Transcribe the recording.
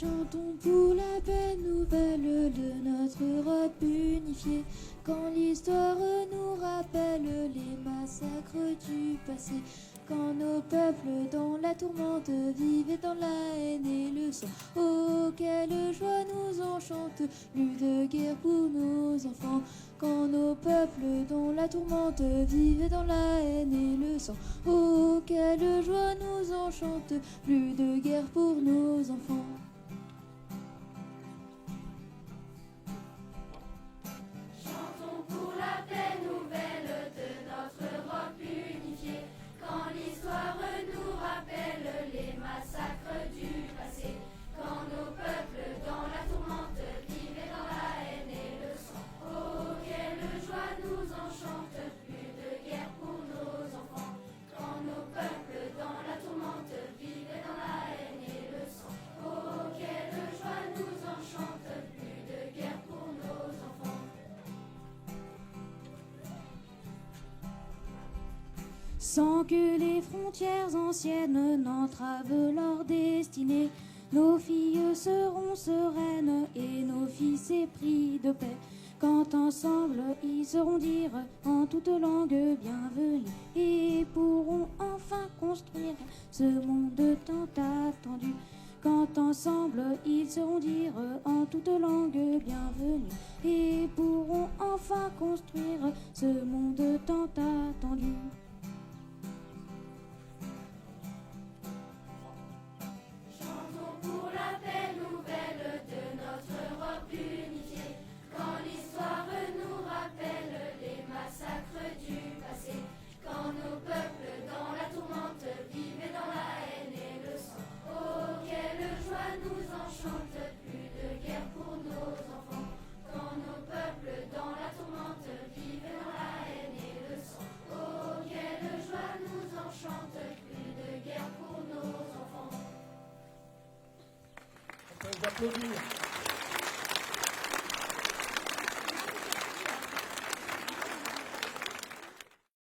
Chantons pour la paix nouvelle de notre Europe unifiée. Quand l'histoire nous rappelle les massacres du passé. Quand nos peuples dans la tourmente vivaient dans la haine et le sang. Oh, quelle joie nous enchante, plus de guerre pour nos enfants. Quand nos peuples dans la tourmente vivaient dans la haine et le sang. Oh, quelle joie nous enchante, plus de guerre pour nos enfants. Chantons pour la paix nouvelle de notre Europe unifiée. Quand l'histoire nous rappelle les massacres du passé. Quand nos peuples dans la tourmente vivaient dans la haine et le sang. Oh, quelle joie nous enchante, plus de guerre pour nos enfants. Quand nos peuples dans la tourmente vivaient dans la haine et le sang. Oh, quelle joie nous enchante, plus de guerre pour nos enfants. Sans que les frontières anciennes n'entravent leur destinée, nos filles seront sereines et nos fils épris de paix. Quand ensemble ils sauront dire en toute langue bienvenue et pourront enfin construire ce monde tant attendu. Quand ensemble ils sauront dire en toute langue bienvenue et pourront enfin construire ce monde tant attendu. Chantons pour la paix nouvelle de notre Europe unifiée. Quand l'histoire nous rappelle les massacres du passé. Quand nos peuples dans la tourmente vivaient dans la haine et le sang. Oh, quelle joie nous enchante, plus de guerre pour nos enfants. Quand nos peuples dans la tourmente vivaient dans la haine et le sang. Oh, quelle joie nous enchante, plus de guerre pour nos enfants. On peut les applaudir.